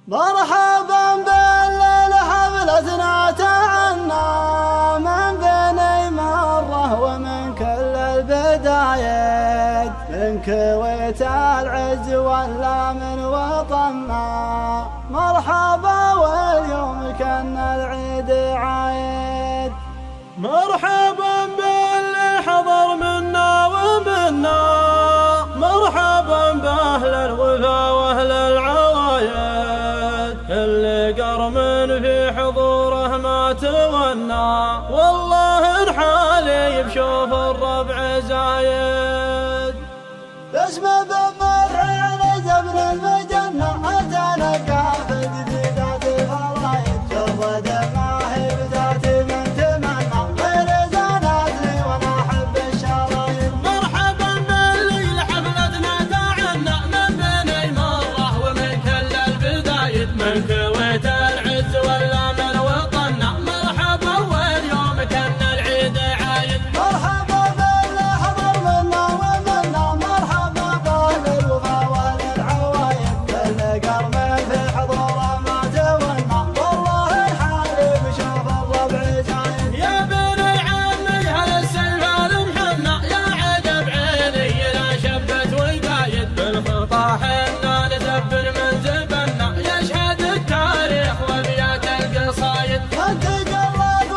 مرحبا بالليل حفلتنا تعنى من بني مرة ومن كل البدايات، من كويت العز ولا من وطننا. مرحبا واليوم كان العيد عايد. مرحبا باللي حضر منا ومنا، مرحبا بأهل الوفا وأهل العوايد، اللي قرمن في حضوره ما تونى، والله الحالي بشوف الربع زايد. باسم بمر على جبل المجنة أتانا كافة جديدة الفرايد، شوف دماهي بذاتي من تمنى غير زانات لي وانا احب الشرايد. مرحبا بالليل حفلتنا تعنى من بني مرة ومن كل البدايد، من كويت العز ولا من وطننا. مرحبا واليوم كان العيد عايد. مرحبا باللي حضر منا ومنا، مرحبا بأهل الوفا والعوايد، اللي قرمن في حضوره ما تونا، والله الحالي بشوف الربع زايد. يا بني عمي هل السيف المحنى، يا عجب عيني لا شبت وقايد، بالخطى حنا نزبن من زبنا، يشهد التاريخ وابيات القصايد. انت قلد وفاق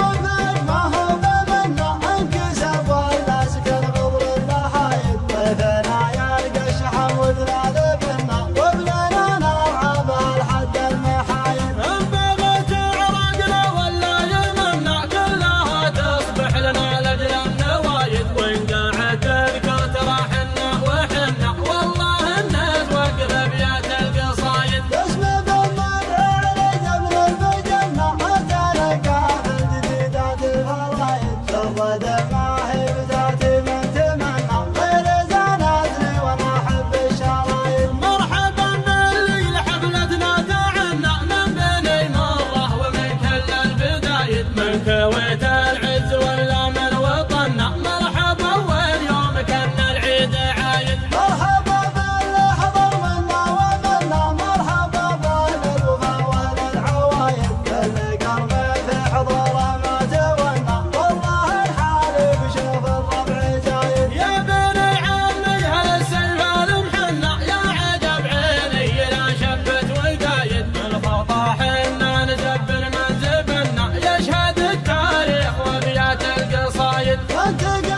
ما هو بمنا، انكسب ولا سكن غضر اللحايد، ضيفنا يلقى الشحم وذلال بنا، وبلنا نرعى بالحد المحايد. إن بغت عرقنا ولا يمنا، كلها تصبح لنا لأجل النوايد، وإن قاعد تذكر ترى حنا وحنا، والله الناس وقف أبيات القصايد. باسم بمر على جبل المجنة أتانا كافة جديدة الفرايد، شوف دماهي بذاتي من تمنى غير زانات لي وانا احب الشرايد. مرحبا بالليل حفلتنا تعنى من بني مرة ومن كل البدايد، من كويت العز ولا من وطننا. مرحبا واليوم كان العيد عايد. مرحبا باللي حضر منا ومنا، مرحبا بأهل الوفا والعوايد، اللي قرمن في حضوره ما تونا، والله الحالي بشوف الربع زايد. يا بني عمي هل السيف المحنى، يا عجب عيني لا شبت وقايد، بالخطى حنا نزبن من زبنا، يشهد التاريخ وابيات القصايد. انت قلد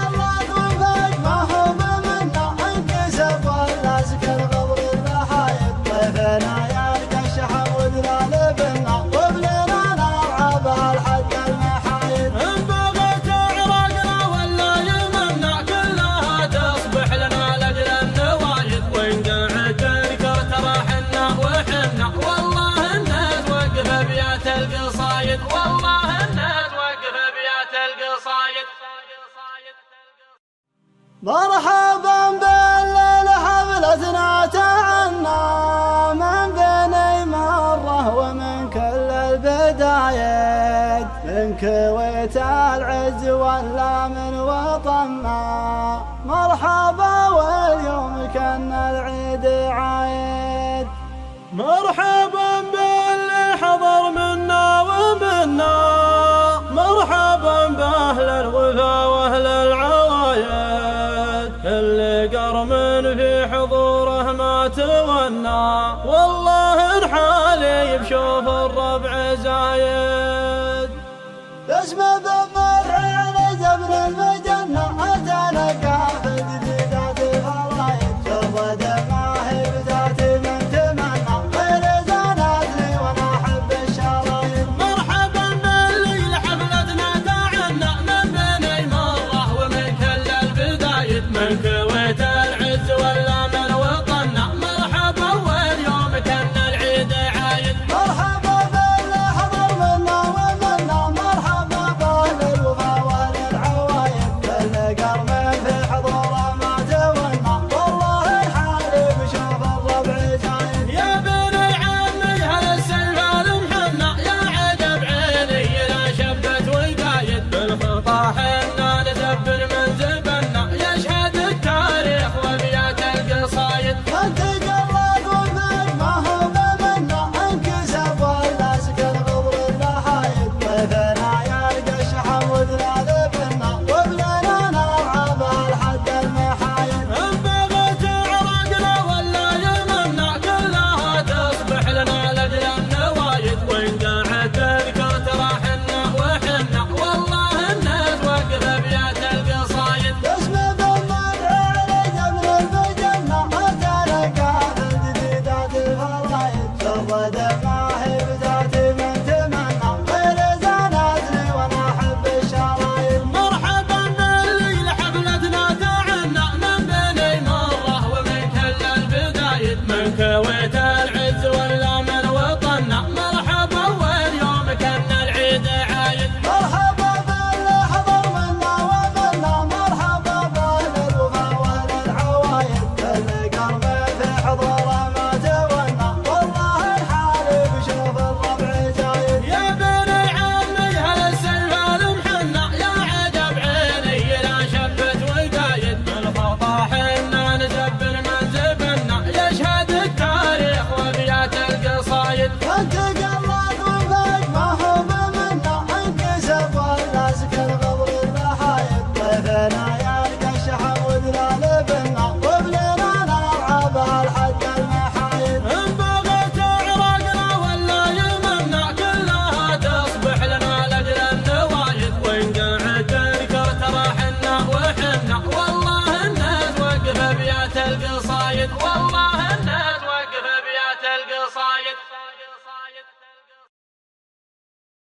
وفاق ما هو بمنا، انكسب ولا سكن غضر اللحايد، ضيفنا يلقى الشحم وذلال بنا، وبلنا نرعى بالحد المحايد. إن بغت عرقنا ولا يمنا، كلها تصبح لنا لأجل النوايد، وإن قاعد تذكر ترى حنا وحنا، والله الناس وقف أبيات القصايد، والله الناس وقف أبيات القصايد. مرحبا بالليل حفلتنا تعنى من بني مرة ومن كل البدايات، من كويت العز ولا من وطننا. مرحبا واليوم كان العيد عايد. مرحبا باللي حضر منا ومنا، مرحبا بأهل الوفا وأهل العوايد، اللي قرمن في حضوره ما تونا، والله الحالي بشوف الربع زايد. باسم بمر